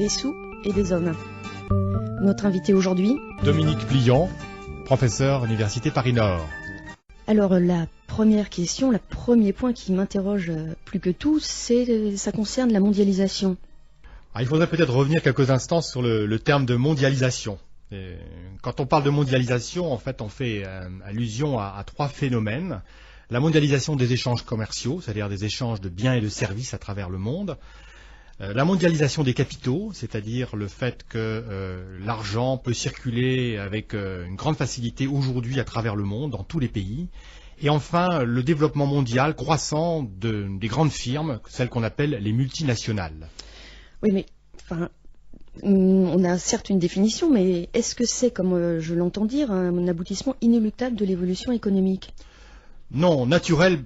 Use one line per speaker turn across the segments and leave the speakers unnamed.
des sous et des hommes. Notre invité aujourd'hui,
Dominique Pliant, professeur Université Paris-Nord.
Alors la première question, le premier point qui m'interroge plus que tout, ça concerne la mondialisation.
Il faudrait peut-être revenir quelques instants sur le terme de mondialisation. Et quand on parle de mondialisation, en fait, on fait allusion à trois phénomènes. La mondialisation des échanges commerciaux, c'est-à-dire des échanges de biens et de services à travers le monde. La mondialisation des capitaux, c'est-à-dire le fait que l'argent peut circuler avec une grande facilité aujourd'hui à travers le monde, dans tous les pays. Et enfin, le développement mondial croissant des grandes firmes, celles qu'on appelle les multinationales.
Oui, mais on a certes une définition, mais est-ce que c'est, comme je l'entends dire, un aboutissement inéluctable de l'évolution économique ?
Non, naturel.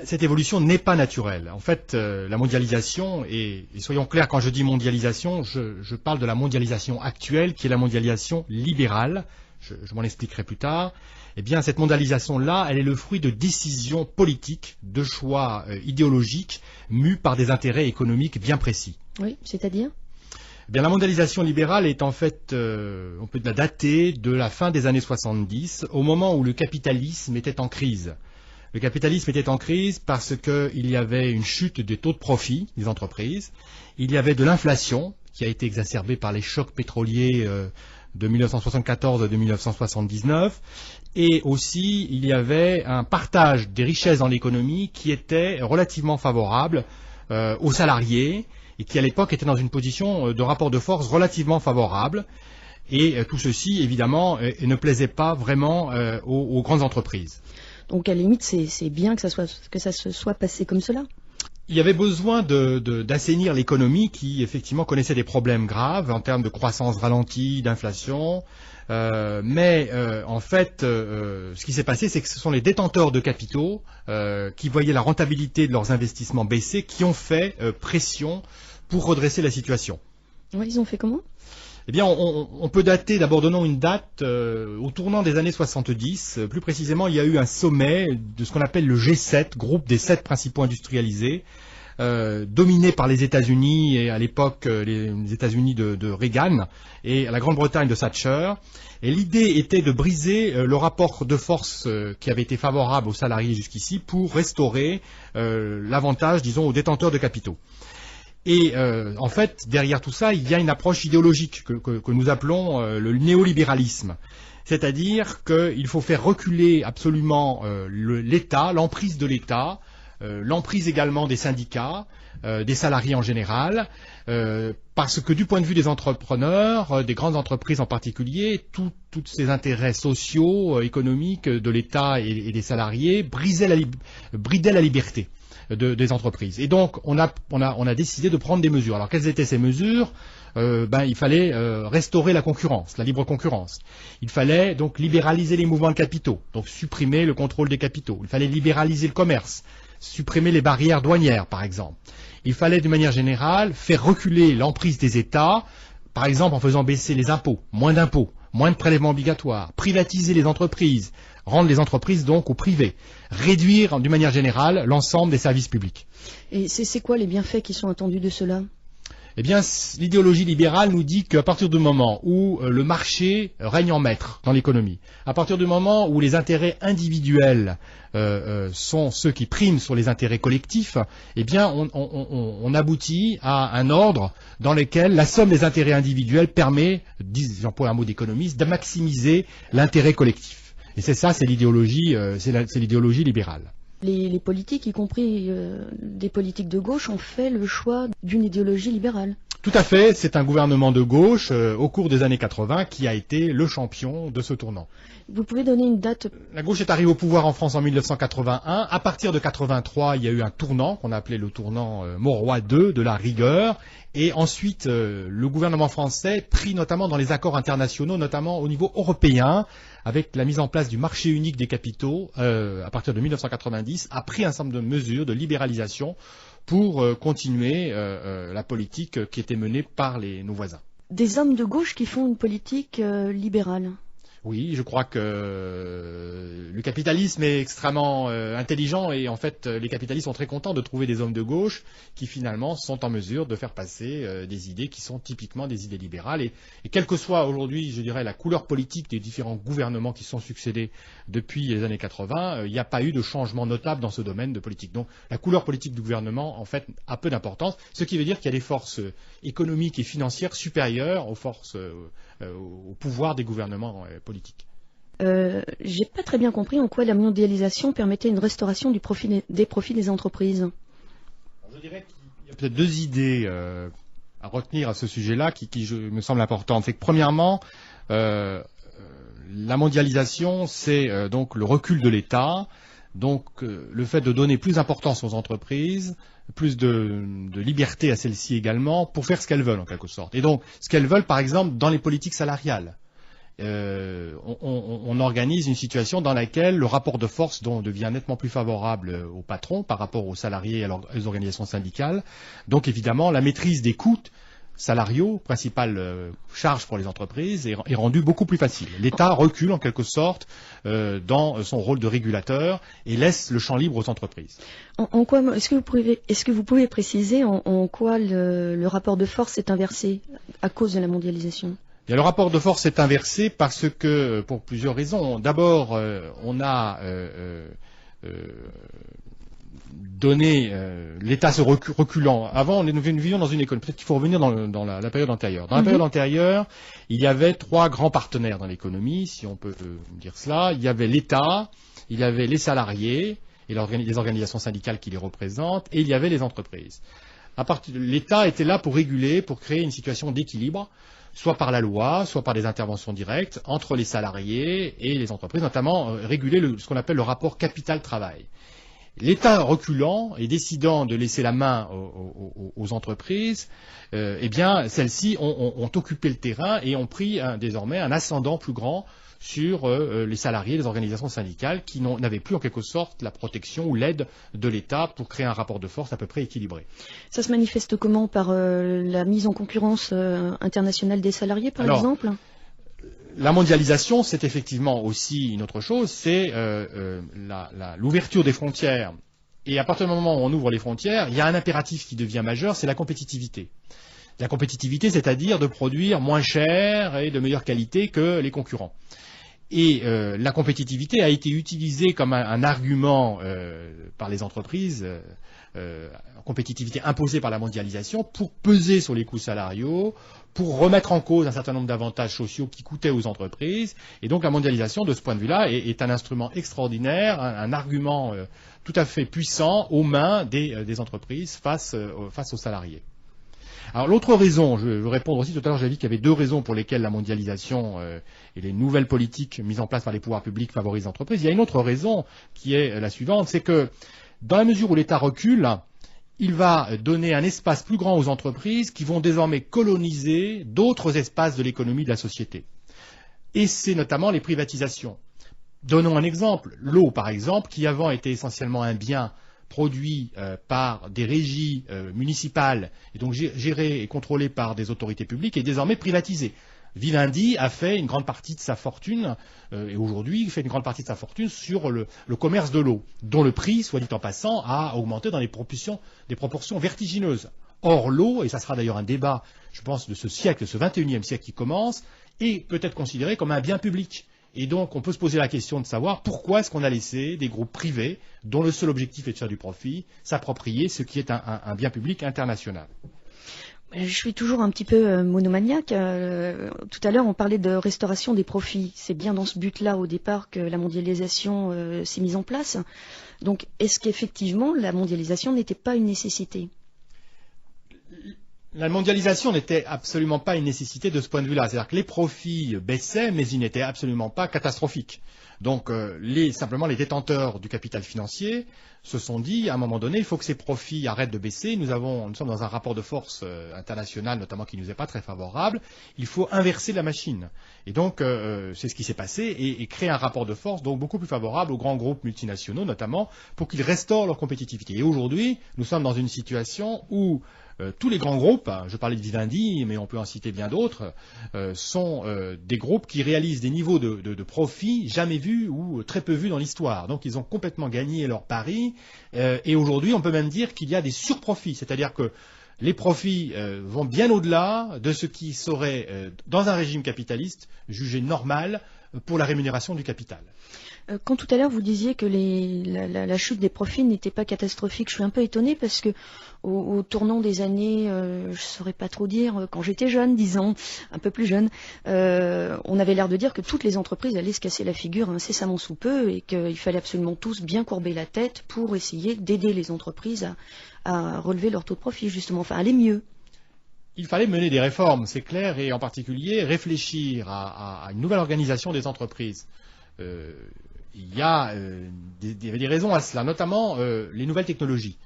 Cette évolution n'est pas naturelle. En fait, la mondialisation, et soyons clairs, quand je dis mondialisation, je parle de la mondialisation actuelle, qui est la mondialisation libérale. Je m'en expliquerai plus tard. Eh bien, cette mondialisation-là, elle est le fruit de décisions politiques, de choix idéologiques, mus par des intérêts économiques bien précis.
Oui, c'est-à-dire ?
Eh bien, la mondialisation libérale est en fait, on peut la dater de la fin des années 70, au moment où le capitalisme était en crise. Le capitalisme était en crise parce qu'il y avait une chute des taux de profit des entreprises, il y avait de l'inflation qui a été exacerbée par les chocs pétroliers de 1974 et de 1979, et aussi il y avait un partage des richesses dans l'économie qui était relativement favorable aux salariés et qui à l'époque était dans une position de rapport de force relativement favorable. Et tout ceci, évidemment, ne plaisait pas vraiment aux grandes entreprises.
Donc à la limite, c'est bien que ça se soit passé comme cela.
Il y avait besoin d'assainir l'économie qui, effectivement, connaissait des problèmes graves en termes de croissance ralentie, d'inflation. En fait, ce qui s'est passé, c'est que ce sont les détenteurs de capitaux qui voyaient la rentabilité de leurs investissements baisser, qui ont fait pression pour redresser la situation.
Ouais, ils ont fait comment ?
Eh bien, on peut dater, d'abord donnons une date, au tournant des années 70, plus précisément, il y a eu un sommet de ce qu'on appelle le G7, groupe des 7 principaux industrialisés, dominé par les États-Unis, et à l'époque les États-Unis de Reagan, et la Grande-Bretagne de Thatcher. Et l'idée était de briser le rapport de force qui avait été favorable aux salariés jusqu'ici pour restaurer l'avantage, disons, aux détenteurs de capitaux. Et en fait, derrière tout ça, il y a une approche idéologique que nous appelons le néolibéralisme. C'est-à-dire qu'il faut faire reculer absolument l'État, l'emprise de l'État, l'emprise également des syndicats, des salariés en général, parce que du point de vue des entrepreneurs, des grandes entreprises en particulier, tous ces intérêts sociaux, économiques de l'État et des salariés bridaient la liberté des entreprises. Et donc, on a décidé de prendre des mesures. Alors, quelles étaient ces mesures ? Il fallait restaurer la concurrence, la libre concurrence. Il fallait donc libéraliser les mouvements de capitaux, donc supprimer le contrôle des capitaux. Il fallait libéraliser le commerce, supprimer les barrières douanières, par exemple. Il fallait, de manière générale, faire reculer l'emprise des États, par exemple en faisant baisser les impôts, moins de prélèvements obligatoires, privatiser les entreprises, rendre les entreprises donc au privé, réduire d'une manière générale l'ensemble des services publics.
Et c'est quoi les bienfaits qui sont attendus de cela ?
Eh bien, l'idéologie libérale nous dit qu'à partir du moment où le marché règne en maître dans l'économie, à partir du moment où les intérêts individuels sont ceux qui priment sur les intérêts collectifs, eh bien, on aboutit à un ordre dans lequel la somme des intérêts individuels permet, j'emploie un mot d'économiste, de maximiser l'intérêt collectif. Et c'est ça, c'est l'idéologie libérale.
Les politiques, y compris des politiques de gauche, ont fait le choix d'une idéologie libérale.
Tout à fait, c'est un gouvernement de gauche au cours des années 80 qui a été le champion de ce tournant.
Vous pouvez donner une date ?
La gauche est arrivée au pouvoir en France en 1981. À partir de 83, il y a eu un tournant qu'on a appelé le tournant Mauroy II, de la rigueur. Et ensuite, le gouvernement français, pris notamment dans les accords internationaux, notamment au niveau européen, avec la mise en place du marché unique des capitaux, à partir de 1990, a pris un certain nombre de mesures de libéralisation pour continuer la politique qui était menée par nos voisins.
Des hommes de gauche qui font une politique libérale.
Oui, je crois que le capitalisme est extrêmement intelligent et en fait les capitalistes sont très contents de trouver des hommes de gauche qui finalement sont en mesure de faire passer des idées qui sont typiquement des idées libérales et quelle que soit aujourd'hui, je dirais, la couleur politique des différents gouvernements qui se sont succédés depuis les années 80, il n'y a pas eu de changement notable dans ce domaine de politique. Donc la couleur politique du gouvernement en fait a peu d'importance, ce qui veut dire qu'il y a des forces économiques et financières supérieures aux forces au pouvoir des gouvernements politiques.
J'ai pas très bien compris en quoi la mondialisation permettait une restauration des profits des entreprises.
Alors, je dirais qu'il y a peut-être deux idées à retenir à ce sujet-là qui me semblent importantes. C'est que premièrement, la mondialisation, c'est donc le recul de l'État, donc le fait de donner plus d'importance aux entreprises, plus de liberté à celles-ci également, pour faire ce qu'elles veulent en quelque sorte. Et donc, ce qu'elles veulent, par exemple, dans les politiques salariales. On organise une situation dans laquelle le rapport de force devient nettement plus favorable aux patrons par rapport aux salariés et aux organisations syndicales. Donc évidemment, la maîtrise des coûts salariaux, principale charge pour les entreprises, est rendue beaucoup plus facile. L'État recule en quelque sorte dans son rôle de régulateur et laisse le champ libre aux entreprises.
Est-ce que vous pouvez préciser en quoi le rapport de force est inversé à cause de la mondialisation?
Bien, le rapport de force est inversé parce que, pour plusieurs raisons. D'abord, on a donné l'État se reculant. Avant, nous vivions dans une économie. Peut-être qu'il faut revenir dans la période antérieure. Dans la période antérieure, il y avait trois grands partenaires dans l'économie, si on peut dire cela. Il y avait l'État, il y avait les salariés et les organisations syndicales qui les représentent, et il y avait les entreprises. L'État était là pour réguler, pour créer une situation d'équilibre, soit par la loi, soit par des interventions directes entre les salariés et les entreprises, notamment réguler ce qu'on appelle le rapport capital-travail. L'État reculant et décidant de laisser la main aux entreprises, eh bien, celles-ci ont occupé le terrain et ont pris désormais un ascendant plus grand sur les salariés, les organisations syndicales qui n'avaient plus en quelque sorte la protection ou l'aide de l'État pour créer un rapport de force à peu près équilibré.
Ça se manifeste comment? Par la mise en concurrence internationale des salariés, par exemple?
La mondialisation, c'est effectivement aussi une autre chose, c'est l'ouverture des frontières. Et à partir du moment où on ouvre les frontières, il y a un impératif qui devient majeur, c'est la compétitivité. La compétitivité, c'est-à-dire de produire moins cher et de meilleure qualité que les concurrents. Et la compétitivité a été utilisée comme un argument par les entreprises, compétitivité imposée par la mondialisation, pour peser sur les coûts salariaux, pour remettre en cause un certain nombre d'avantages sociaux qui coûtaient aux entreprises. Et donc la mondialisation, de ce point de vue-là, est un instrument extraordinaire, un argument tout à fait puissant aux mains des entreprises face aux salariés. Alors l'autre raison, je veux répondre aussi, tout à l'heure j'ai dit qu'il y avait deux raisons pour lesquelles la mondialisation et les nouvelles politiques mises en place par les pouvoirs publics favorisent l'entreprise. Il y a une autre raison qui est la suivante, c'est que dans la mesure où l'État recule, il va donner un espace plus grand aux entreprises qui vont désormais coloniser d'autres espaces de l'économie de la société. Et c'est notamment les privatisations. Donnons un exemple. L'eau, par exemple, qui avant était essentiellement un bien produit par des régies municipales et donc géré et contrôlé par des autorités publiques, est désormais privatisé. Vivendi a fait une grande partie de sa fortune, et aujourd'hui fait une grande partie de sa fortune sur le commerce de l'eau, dont le prix, soit dit en passant, a augmenté dans des proportions vertigineuses. Or, l'eau, et ça sera d'ailleurs un débat, je pense, de ce siècle, de ce 21e siècle qui commence, est peut-être considéré comme un bien public. Et donc, on peut se poser la question de savoir pourquoi est-ce qu'on a laissé des groupes privés, dont le seul objectif est de faire du profit, s'approprier ce qui est un bien public international.
Je suis toujours un petit peu monomaniaque. Tout à l'heure, on parlait de restauration des profits. C'est bien dans ce but-là, au départ, que la mondialisation s'est mise en place. Donc, est-ce qu'effectivement, la mondialisation n'était pas une nécessité ?
La mondialisation n'était absolument pas une nécessité de ce point de vue-là. C'est-à-dire que les profits baissaient, mais ils n'étaient absolument pas catastrophiques. Donc, simplement, les détenteurs du capital financier se sont dit, à un moment donné, il faut que ces profits arrêtent de baisser. Nous sommes dans un rapport de force international, notamment, qui ne nous est pas très favorable. Il faut inverser la machine. Et donc, c'est ce qui s'est passé, et créer un rapport de force donc beaucoup plus favorable aux grands groupes multinationaux, notamment, pour qu'ils restaurent leur compétitivité. Et aujourd'hui, nous sommes dans une situation où tous les grands groupes, je parlais de Vivendi, mais on peut en citer bien d'autres, sont des groupes qui réalisent des niveaux de profit jamais vus ou très peu vus dans l'histoire. Donc ils ont complètement gagné leur pari, et aujourd'hui on peut même dire qu'il y a des surprofits, c'est-à-dire que les profits vont bien au-delà de ce qui serait, dans un régime capitaliste, jugé normal pour la rémunération du capital.
Quand tout à l'heure vous disiez que la chute des profits n'était pas catastrophique, je suis un peu étonnée parce que au tournant des années, je ne saurais pas trop dire, quand j'étais jeune, disons, un peu plus jeune, on avait l'air de dire que toutes les entreprises allaient se casser la figure incessamment sous peu et qu'il fallait absolument tous bien courber la tête pour essayer d'aider les entreprises à relever leur taux de profit, justement, enfin aller mieux.
Il fallait mener des réformes, c'est clair, et en particulier réfléchir à une nouvelle organisation des entreprises. Il y a des raisons à cela, notamment les nouvelles technologies,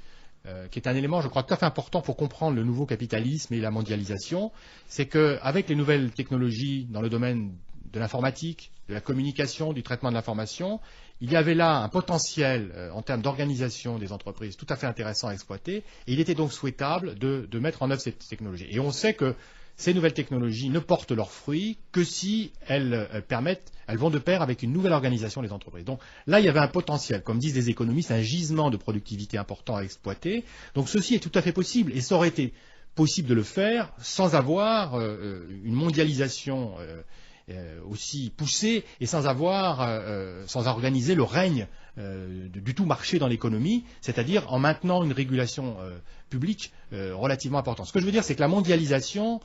qui est un élément, je crois, tout à fait important pour comprendre le nouveau capitalisme et la mondialisation. C'est qu'avec les nouvelles technologies dans le domaine de l'informatique, de la communication, du traitement de l'information, il y avait là un potentiel en termes d'organisation des entreprises tout à fait intéressant à exploiter, et il était donc souhaitable de mettre en œuvre ces technologies. Et on sait que ces nouvelles technologies ne portent leurs fruits que si elles vont de pair avec une nouvelle organisation des entreprises. Donc là, il y avait un potentiel, comme disent les économistes, un gisement de productivité important à exploiter. Donc ceci est tout à fait possible, et ça aurait été possible de le faire sans avoir une mondialisation aussi poussée et sans organiser le règne du tout marché dans l'économie, c'est-à-dire en maintenant une régulation publique relativement importante. Ce que je veux dire, c'est que la mondialisation,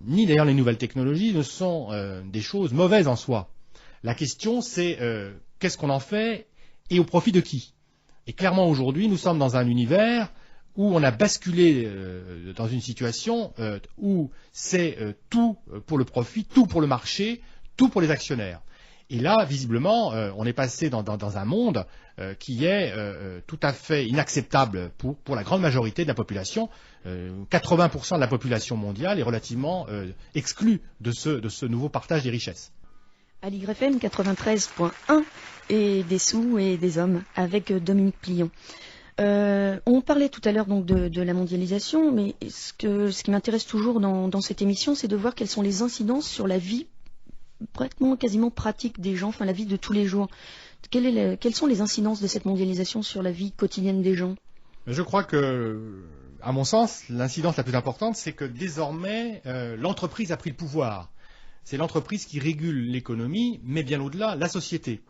ni d'ailleurs les nouvelles technologies, ne sont des choses mauvaises en soi. La question, c'est qu'est-ce qu'on en fait et au profit de qui? Et clairement, aujourd'hui, nous sommes dans un univers où on a basculé dans une situation où c'est tout pour le profit, tout pour le marché, tout pour les actionnaires. Et là, visiblement, on est passé dans un monde qui est tout à fait inacceptable pour la grande majorité de la population. 80% de la population mondiale est relativement exclue de ce nouveau partage des richesses.
À l'YFM 93.1 et des sous et des hommes avec Dominique Plion. On parlait tout à l'heure donc de la mondialisation, mais ce qui m'intéresse toujours dans cette émission, c'est de voir quelles sont les incidences sur la vie quasiment pratique des gens, enfin la vie de tous les jours. Quelles sont les incidences de cette mondialisation sur la vie quotidienne des gens?
Je crois que, à mon sens, l'incidence la plus importante, c'est que désormais, l'entreprise a pris le pouvoir. C'est l'entreprise qui régule l'économie, mais bien au-delà, la société.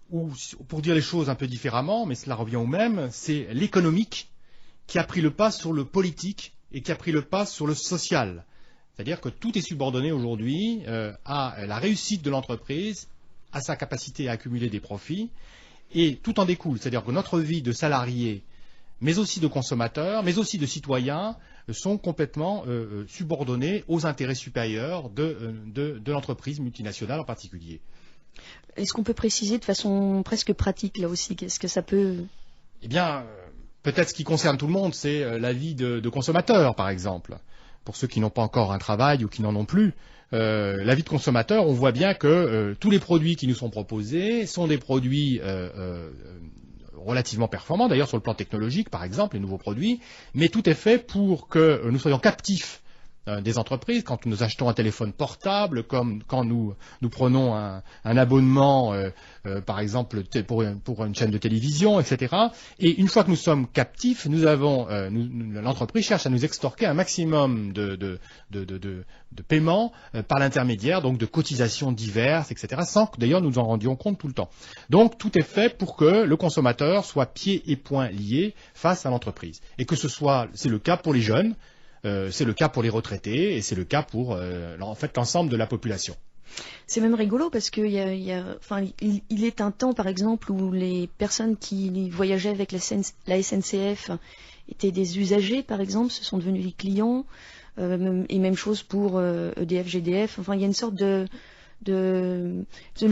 Ou, pour dire les choses un peu différemment, mais cela revient au même, c'est l'économique qui a pris le pas sur le politique et qui a pris le pas sur le social. C'est-à-dire que tout est subordonné aujourd'hui à la réussite de l'entreprise, à sa capacité à accumuler des profits, et tout en découle. C'est-à-dire que notre vie de salarié, mais aussi de consommateurs, mais aussi de citoyens, sont complètement subordonnés aux intérêts supérieurs de l'entreprise multinationale en particulier.
Est-ce qu'on peut préciser de façon presque pratique là aussi? Qu'est-ce que ça peut...
Eh bien, peut-être ce qui concerne tout le monde, c'est la vie de consommateur, par exemple. Pour ceux qui n'ont pas encore un travail ou qui n'en ont plus, la vie de consommateur, on voit bien que tous les produits qui nous sont proposés sont des produits relativement performants, d'ailleurs sur le plan technologique, par exemple, les nouveaux produits, mais tout est fait pour que nous soyons captifs des entreprises, quand nous achetons un téléphone portable, comme quand nous prenons un abonnement, par exemple, pour une chaîne de télévision, etc. Et une fois que nous sommes captifs, l'entreprise cherche à nous extorquer un maximum de paiements par l'intermédiaire, donc de cotisations diverses, etc., sans que d'ailleurs nous en rendions compte tout le temps. Donc tout est fait pour que le consommateur soit pieds et poings liés face à l'entreprise. Et que c'est le cas pour les jeunes, c'est le cas pour les retraités et c'est le cas pour en fait l'ensemble de la population.
C'est même rigolo parce que il est un temps par exemple où les personnes qui voyageaient avec la SNCF étaient des usagers par exemple, ce sont devenus des clients et même chose pour EDF, GDF. Enfin il y a une sorte le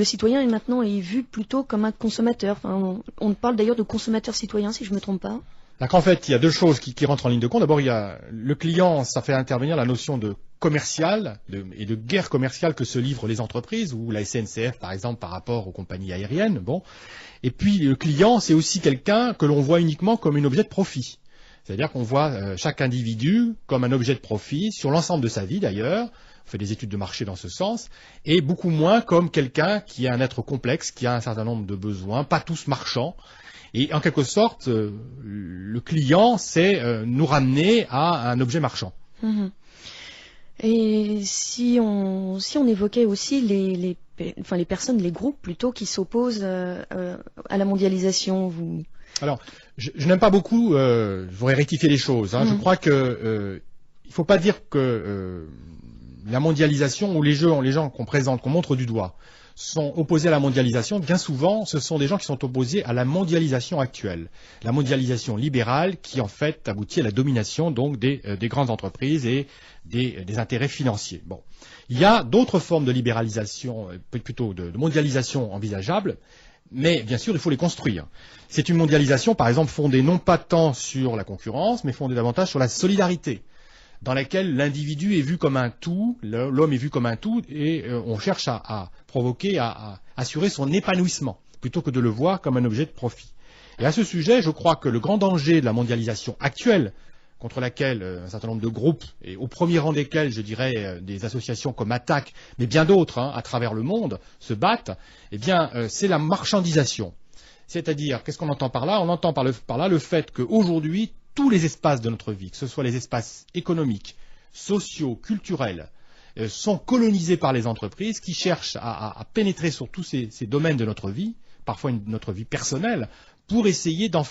citoyen maintenant est vu plutôt comme un consommateur. Enfin, on parle d'ailleurs de consommateur citoyen si je ne me trompe pas.
Donc en fait, il y a deux choses qui rentrent en ligne de compte. D'abord, il y a le client, ça fait intervenir la notion de commercial et de guerre commerciale que se livrent les entreprises, ou la SNCF par exemple par rapport aux compagnies aériennes. Bon. Et puis le client, c'est aussi quelqu'un que l'on voit uniquement comme un objet de profit. C'est-à-dire qu'on voit chaque individu comme un objet de profit sur l'ensemble de sa vie d'ailleurs, on fait des études de marché dans ce sens, et beaucoup moins comme quelqu'un qui est un être complexe, qui a un certain nombre de besoins, pas tous marchands. Et en quelque sorte, le client, c'est nous ramener à un objet marchand.
Mmh. Et si on évoquait aussi les personnes, les groupes plutôt, qui s'opposent à la mondialisation,
Alors, je n'aime pas beaucoup, je voudrais rectifier les choses. Je crois que il ne faut pas dire que la mondialisation ou les gens qu'on présente, qu'on montre du doigt, sont opposés à la mondialisation. Bien souvent, ce sont des gens qui sont opposés à la mondialisation actuelle, la mondialisation libérale qui en fait aboutit à la domination donc des grandes entreprises et des intérêts financiers. Bon, il y a d'autres formes de libéralisation, plutôt de mondialisation envisageables. Mais bien sûr, il faut les construire. C'est une mondialisation, par exemple, fondée non pas tant sur la concurrence, mais fondée davantage sur la solidarité, dans laquelle l'individu est vu comme un tout, l'homme est vu comme un tout, et on cherche à provoquer, à assurer son épanouissement, plutôt que de le voir comme un objet de profit. Et à ce sujet, je crois que le grand danger de la mondialisation actuelle, contre laquelle un certain nombre de groupes, et au premier rang desquels, je dirais, des associations comme Attac, mais bien d'autres, à travers le monde, se battent, eh bien, c'est la marchandisation. C'est-à-dire, qu'est-ce qu'on entend par là? On entend par là le fait qu'aujourd'hui, tous les espaces de notre vie, que ce soit les espaces économiques, sociaux, culturels, sont colonisés par les entreprises qui cherchent à pénétrer sur tous ces domaines de notre vie, parfois notre vie personnelle, pour essayer d'en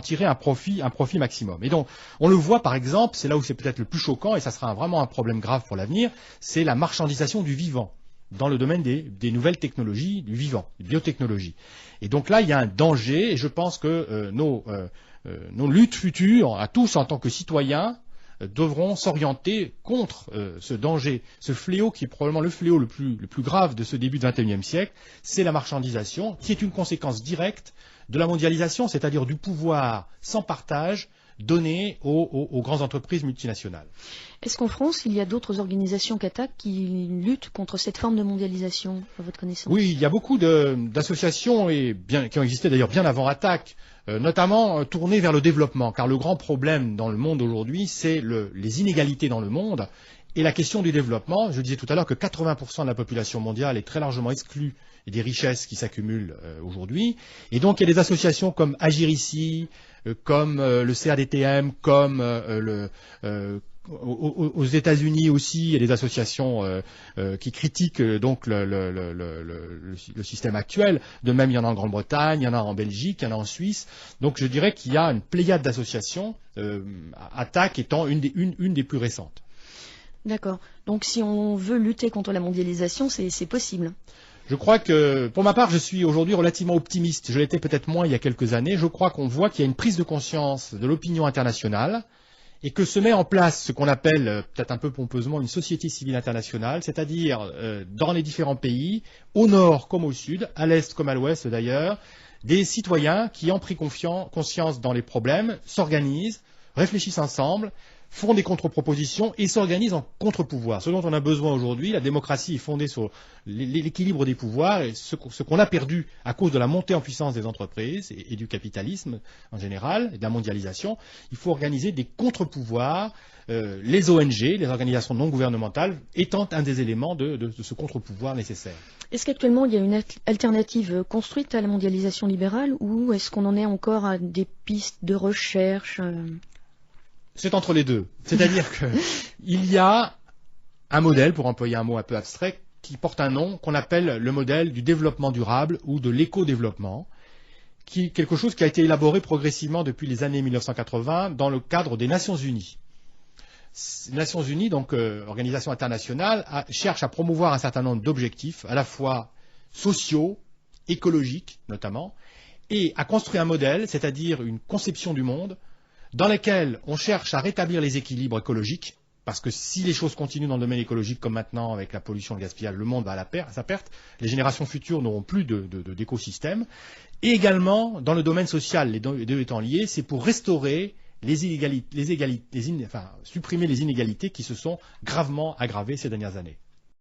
tirer un profit maximum. Et donc, on le voit par exemple, c'est là où c'est peut-être le plus choquant, et ça sera vraiment un problème grave pour l'avenir, c'est la marchandisation du vivant, dans le domaine des nouvelles technologies, du vivant, des biotechnologies. Et donc là, il y a un danger, et je pense que nos luttes futures, à tous en tant que citoyens, devront s'orienter contre ce danger, ce fléau qui est probablement le fléau le plus grave de ce début du XXIe siècle, c'est la marchandisation, qui est une conséquence directe de la mondialisation, c'est-à-dire du pouvoir sans partage donné aux grandes entreprises multinationales.
Est-ce qu'en France, il y a d'autres organisations qu'Attac qui luttent contre cette forme de mondialisation, à votre connaissance? Oui,
il y a beaucoup d'associations qui ont existé d'ailleurs bien avant Attac, notamment tournées vers le développement, car le grand problème dans le monde aujourd'hui, c'est les inégalités dans le monde et la question du développement. Je disais tout à l'heure que 80% de la population mondiale est très largement exclue des richesses qui s'accumulent aujourd'hui. Et donc, il y a des associations comme Agir ici, comme le CADTM, comme aux États-Unis aussi, il y a des associations qui critiquent donc le système actuel. De même, il y en a en Grande-Bretagne, il y en a en Belgique, il y en a en Suisse. Donc, je dirais qu'il y a une pléiade d'associations, Attac étant une des plus récentes.
D'accord. Donc, si on veut lutter contre la mondialisation, c'est possible.
Je crois que, pour ma part, je suis aujourd'hui relativement optimiste. Je l'étais peut-être moins il y a quelques années. Je crois qu'on voit qu'il y a une prise de conscience de l'opinion internationale et que se met en place ce qu'on appelle, peut-être un peu pompeusement, une société civile internationale, c'est-à-dire dans les différents pays, au nord comme au sud, à l'est comme à l'ouest d'ailleurs, des citoyens qui ont pris conscience dans les problèmes, s'organisent, réfléchissent ensemble, font des contre-propositions et s'organisent en contre-pouvoir. Ce dont on a besoin aujourd'hui, la démocratie est fondée sur l'équilibre des pouvoirs et ce qu'on a perdu à cause de la montée en puissance des entreprises et du capitalisme en général et de la mondialisation. Il faut organiser des contre-pouvoirs, les ONG, les organisations non gouvernementales, étant un des éléments de ce contre-pouvoir nécessaire.
Est-ce qu'actuellement il y a une alternative construite à la mondialisation libérale ou est-ce qu'on en est encore à des pistes de recherche
C'est entre les deux. C'est-à-dire qu'il y a un modèle, pour employer un mot un peu abstrait, qui porte un nom qu'on appelle le modèle du développement durable ou de l'éco-développement, quelque chose qui a été élaboré progressivement depuis les années 1980 dans le cadre des Nations Unies. Les Nations Unies, donc organisation internationale, cherche à promouvoir un certain nombre d'objectifs, à la fois sociaux, écologiques notamment, et à construire un modèle, c'est-à-dire une conception du monde, dans lesquels on cherche à rétablir les équilibres écologiques, parce que si les choses continuent dans le domaine écologique comme maintenant avec la pollution, le gaspillage, le monde va à sa perte, les générations futures n'auront plus d'écosystème, et également dans le domaine social, les deux étant liés, c'est pour restaurer supprimer les inégalités qui se sont gravement aggravées ces dernières années.